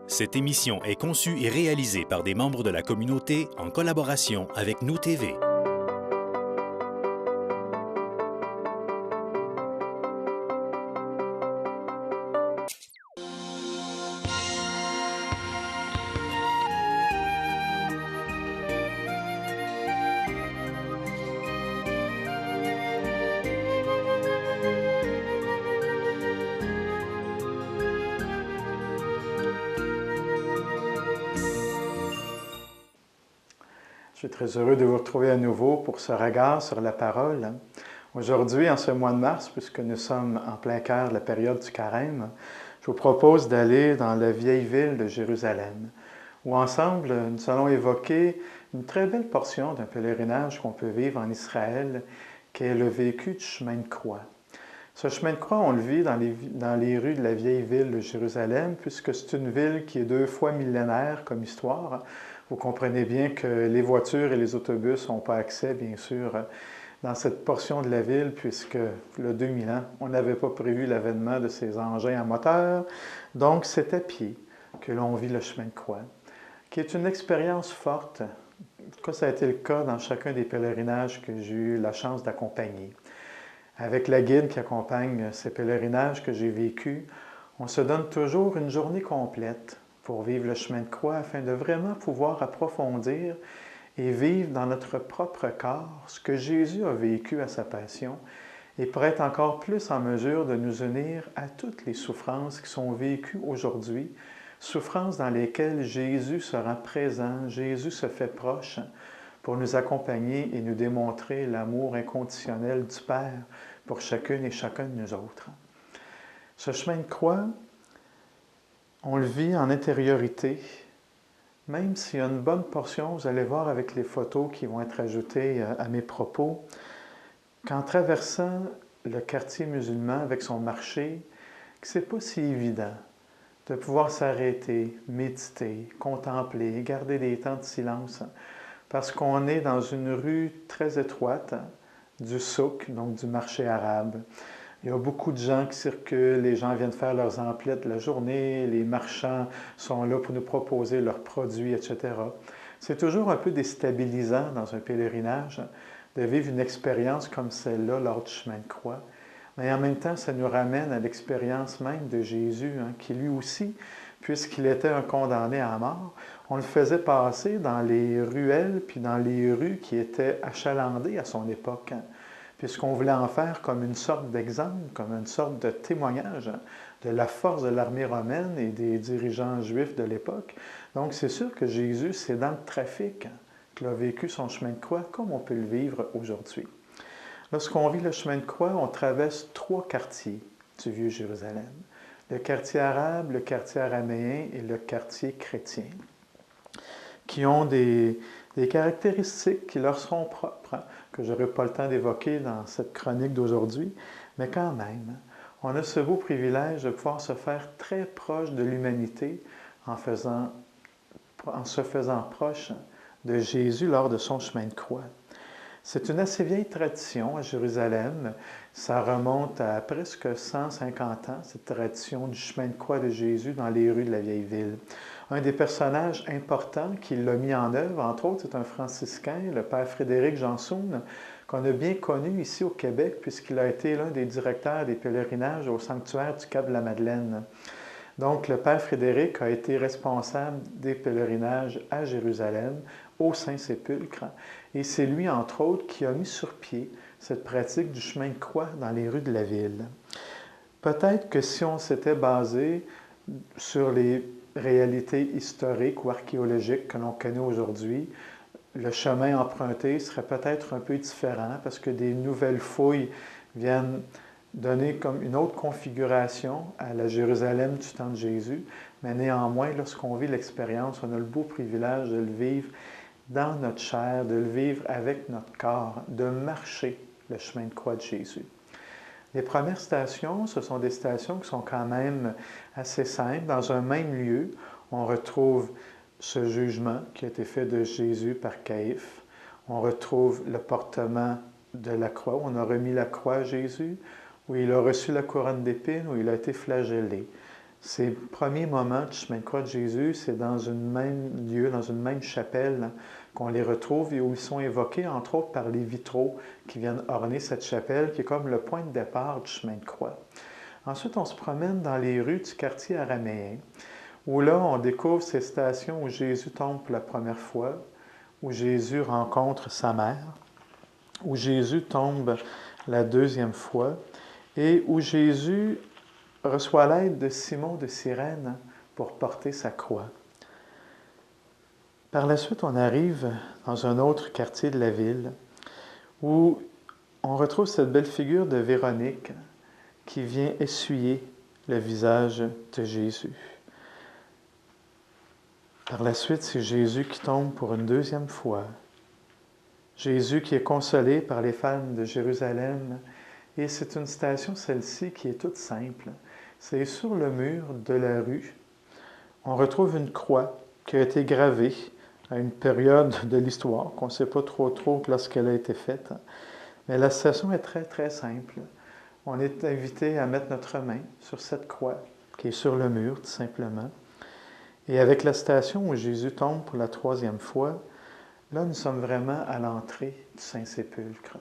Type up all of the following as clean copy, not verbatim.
Cette émission est conçue et réalisée par des membres de la communauté en collaboration avec Nous TV. Je suis très heureux de vous retrouver à nouveau pour ce regard sur la parole. Aujourd'hui, en ce mois de mars, puisque nous sommes en plein cœur de la période du Carême, je vous propose d'aller dans la vieille ville de Jérusalem, où ensemble, nous allons évoquer une très belle portion d'un pèlerinage qu'on peut vivre en Israël, qui est le vécu du chemin de croix. Ce chemin de croix, on le vit dans les rues de la vieille ville de Jérusalem, puisque c'est une ville qui est 2 fois millénaire comme histoire. Vous comprenez bien que les voitures et les autobus n'ont pas accès, bien sûr, dans cette portion de la ville, puisque le 2000 ans, on n'avait pas prévu l'avènement de ces engins à moteur. Donc, c'est à pied que l'on vit le chemin de croix, qui est une expérience forte. En tout cas, ça a été le cas dans chacun des pèlerinages que j'ai eu la chance d'accompagner. Avec la guide qui accompagne ces pèlerinages que j'ai vécus, on se donne toujours une journée complète pour vivre le chemin de croix afin de vraiment pouvoir approfondir et vivre dans notre propre corps ce que Jésus a vécu à sa passion et pour être encore plus en mesure de nous unir à toutes les souffrances qui sont vécues aujourd'hui, souffrances dans lesquelles Jésus se rend présent, Jésus se fait proche pour nous accompagner et nous démontrer l'amour inconditionnel du Père pour chacune et chacun de nous autres. Ce chemin de croix, on le vit en intériorité, même s'il y a une bonne portion, vous allez voir avec les photos qui vont être ajoutées à mes propos, qu'en traversant le quartier musulman avec son marché, que ce n'est pas si évident de pouvoir s'arrêter, méditer, contempler, garder des temps de silence, parce qu'on est dans une rue très étroite du souk, donc du marché arabe. Il y a beaucoup de gens qui circulent, les gens viennent faire leurs emplettes la journée, les marchands sont là pour nous proposer leurs produits, etc. C'est toujours un peu déstabilisant dans un pèlerinage de vivre une expérience comme celle-là lors du chemin de croix. Mais en même temps, ça nous ramène à l'expérience même de Jésus, qui lui aussi, puisqu'il était un condamné à mort, on le faisait passer dans les ruelles puis dans les rues qui étaient achalandées à son époque, puisqu'on voulait en faire comme une sorte d'exemple, comme une sorte de témoignage de la force de l'armée romaine et des dirigeants juifs de l'époque. Donc c'est sûr que Jésus, c'est dans le trafic qu'il a vécu son chemin de croix, comme on peut le vivre aujourd'hui. Lorsqu'on vit le chemin de croix, on traverse 3 quartiers du Vieux Jérusalem. Le quartier arabe, le quartier araméen et le quartier chrétien, qui ont des caractéristiques qui leur sont propres, que je n'aurai pas le temps d'évoquer dans cette chronique d'aujourd'hui, mais quand même, on a ce beau privilège de pouvoir se faire très proche de l'humanité en se faisant proche de Jésus lors de son chemin de croix. C'est une assez vieille tradition à Jérusalem. Ça remonte à presque 150 ans, cette tradition du chemin de croix de Jésus dans les rues de la vieille ville. Un des personnages importants qui l'a mis en œuvre, entre autres, c'est un franciscain, le père Frédéric Jansoun, qu'on a bien connu ici au Québec, puisqu'il a été l'un des directeurs des pèlerinages au sanctuaire du Cap-de-la-Madeleine. Donc, le père Frédéric a été responsable des pèlerinages à Jérusalem, au Saint-Sépulcre, et c'est lui, entre autres, qui a mis sur pied cette pratique du chemin de croix dans les rues de la ville. Peut-être que si on s'était basé sur les réalités historiques ou archéologiques que l'on connaît aujourd'hui, le chemin emprunté serait peut-être un peu différent parce que des nouvelles fouilles viennent donner comme une autre configuration à la Jérusalem du temps de Jésus, mais néanmoins, lorsqu'on vit l'expérience, on a le beau privilège de le vivre dans notre chair, de le vivre avec notre corps, de marcher le chemin de croix de Jésus. Les premières stations, ce sont des stations qui sont quand même assez simples. Dans un même lieu, on retrouve ce jugement qui a été fait de Jésus par Caïphe. On retrouve le portement de la croix, où on a remis la croix à Jésus, où il a reçu la couronne d'épines, où il a été flagellé. Ces premiers moments du chemin de croix de Jésus, c'est dans un même lieu, dans une même chapelle qu'on les retrouve et où ils sont évoqués, entre autres, par les vitraux qui viennent orner cette chapelle, qui est comme le point de départ du chemin de croix. Ensuite, on se promène dans les rues du quartier araméen, où là, on découvre ces stations où Jésus tombe pour la première fois, où Jésus rencontre sa mère, où Jésus tombe la deuxième fois, et où Jésus reçoit l'aide de Simon de Cyrène pour porter sa croix. Par la suite, on arrive dans un autre quartier de la ville où on retrouve cette belle figure de Véronique qui vient essuyer le visage de Jésus. Par la suite, c'est Jésus qui tombe pour une deuxième fois. Jésus qui est consolé par les femmes de Jérusalem. Et c'est une station, celle-ci, qui est toute simple. C'est sur le mur de la rue. On retrouve une croix qui a été gravée à une période de l'histoire, qu'on ne sait pas trop lorsqu'elle a été faite. Mais la station est très, très simple. On est invité à mettre notre main sur cette croix qui est sur le mur, tout simplement. Et avec la station où Jésus tombe pour la troisième fois, là, nous sommes vraiment à l'entrée du Saint-Sépulcre.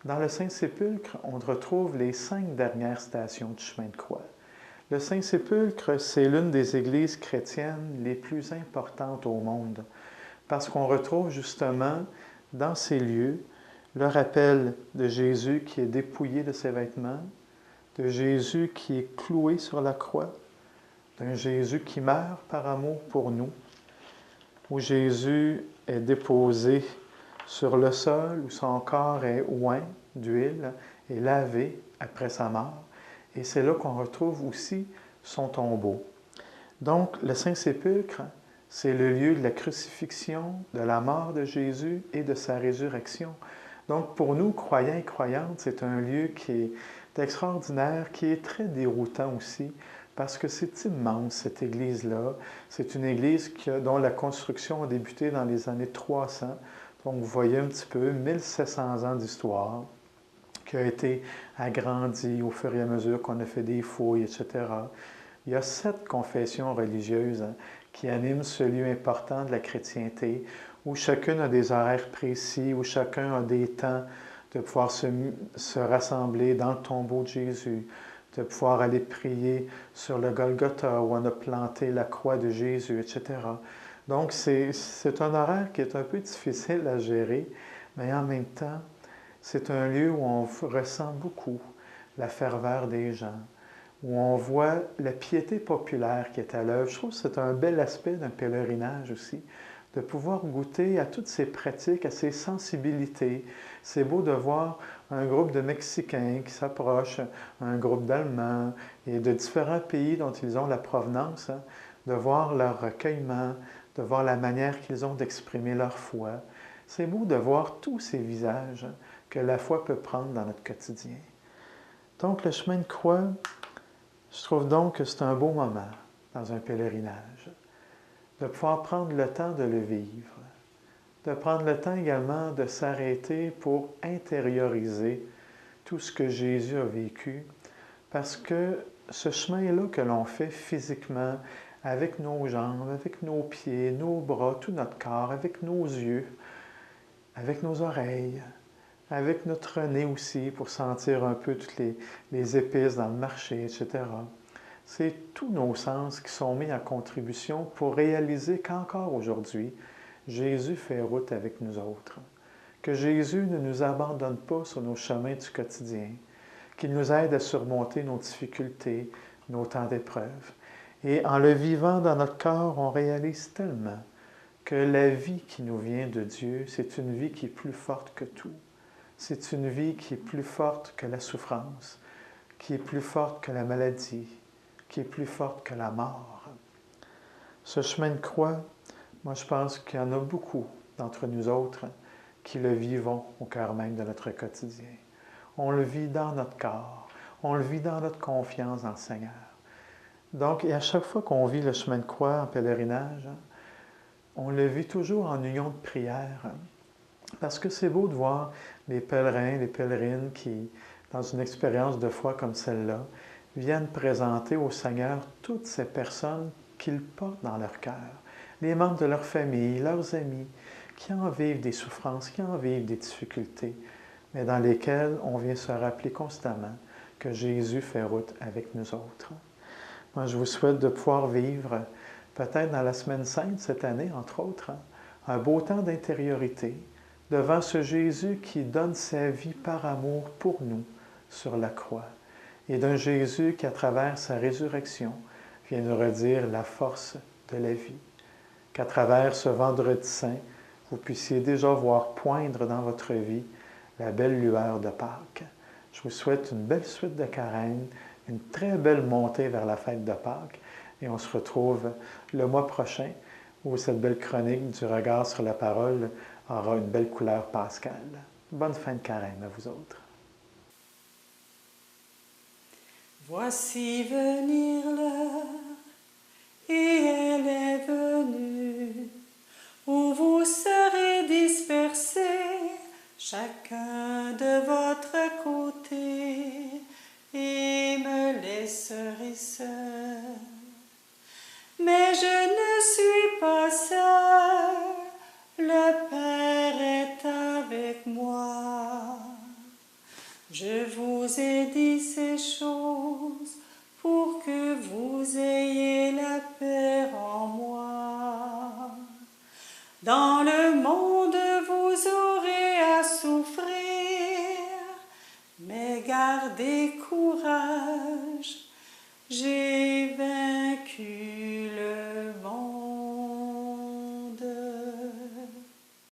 Dans le Saint-Sépulcre, on retrouve les 5 dernières stations du chemin de croix. Le Saint-Sépulcre, c'est l'une des églises chrétiennes les plus importantes au monde, parce qu'on retrouve justement dans ces lieux le rappel de Jésus qui est dépouillé de ses vêtements, de Jésus qui est cloué sur la croix, d'un Jésus qui meurt par amour pour nous, où Jésus est déposé sur le sol, où son corps est oint d'huile et lavé après sa mort. Et c'est là qu'on retrouve aussi son tombeau. Donc, le Saint-Sépulcre, c'est le lieu de la crucifixion, de la mort de Jésus et de sa résurrection. Donc, pour nous, croyants et croyantes, c'est un lieu qui est extraordinaire, qui est très déroutant aussi, parce que c'est immense, cette église-là. C'est une église dont la construction a débuté dans les années 300. Donc, vous voyez un petit peu 1700 ans d'histoire qui a été agrandie au fur et à mesure qu'on a fait des fouilles, etc. Il y a 7 confessions religieuses qui animent ce lieu important de la chrétienté, où chacune a des horaires précis, où chacun a des temps de pouvoir se rassembler dans le tombeau de Jésus, de pouvoir aller prier sur le Golgotha où on a planté la croix de Jésus, etc. Donc, c'est un horaire qui est un peu difficile à gérer, mais en même temps, c'est un lieu où on ressent beaucoup la ferveur des gens, où on voit la piété populaire qui est à l'œuvre. Je trouve que c'est un bel aspect d'un pèlerinage aussi, de pouvoir goûter à toutes ces pratiques, à ces sensibilités. C'est beau de voir un groupe de Mexicains qui s'approchent, un groupe d'Allemands et de différents pays dont ils ont la provenance, de voir leur recueillement, de voir la manière qu'ils ont d'exprimer leur foi. C'est beau de voir tous ces visages que la foi peut prendre dans notre quotidien. Donc, le chemin de croix, je trouve donc que c'est un beau moment dans un pèlerinage, de pouvoir prendre le temps de le vivre, de prendre le temps également de s'arrêter pour intérioriser tout ce que Jésus a vécu, parce que ce chemin-là que l'on fait physiquement, avec nos jambes, avec nos pieds, nos bras, tout notre corps, avec nos yeux, avec nos oreilles, avec notre nez aussi pour sentir un peu toutes les épices dans le marché, etc. C'est tous nos sens qui sont mis en contribution pour réaliser qu'encore aujourd'hui, Jésus fait route avec nous autres. Que Jésus ne nous abandonne pas sur nos chemins du quotidien, qu'il nous aide à surmonter nos difficultés, nos temps d'épreuve. Et en le vivant dans notre corps, on réalise tellement que la vie qui nous vient de Dieu, c'est une vie qui est plus forte que tout. C'est une vie qui est plus forte que la souffrance, qui est plus forte que la maladie, qui est plus forte que la mort. Ce chemin de croix, moi je pense qu'il y en a beaucoup d'entre nous autres qui le vivons au cœur même de notre quotidien. On le vit dans notre corps, on le vit dans notre confiance dans le Seigneur. Donc, et à chaque fois qu'on vit le chemin de croix en pèlerinage, on le vit toujours en union de prière. Parce que c'est beau de voir les pèlerins, les pèlerines qui, dans une expérience de foi comme celle-là, viennent présenter au Seigneur toutes ces personnes qu'ils portent dans leur cœur, les membres de leur famille, leurs amis, qui en vivent des souffrances, qui en vivent des difficultés, mais dans lesquelles on vient se rappeler constamment que Jésus fait route avec nous autres. Moi, je vous souhaite de pouvoir vivre, peut-être dans la Semaine Sainte cette année, entre autres, un beau temps d'intériorité devant ce Jésus qui donne sa vie par amour pour nous sur la croix, et d'un Jésus qui, à travers sa résurrection, vient nous redire la force de la vie. Qu'à travers ce Vendredi Saint, vous puissiez déjà voir poindre dans votre vie la belle lueur de Pâques. Je vous souhaite une belle suite de carême, une très belle montée vers la fête de Pâques, et on se retrouve le mois prochain où cette belle chronique du regard sur la parole aura une belle couleur pascale. Bonne fin de carême à vous autres. Voici venir l'heure, et elle est venue, où vous serez dispersés, chacun de votre côté, et me laisserez seul. Mais je ne suis pas seul, le Père est avec moi. Je vous ai dit ces choses pour que vous ayez la paix en moi. Dans le monde vous aurez à souffrir, mais gardez courage, j'ai vaincu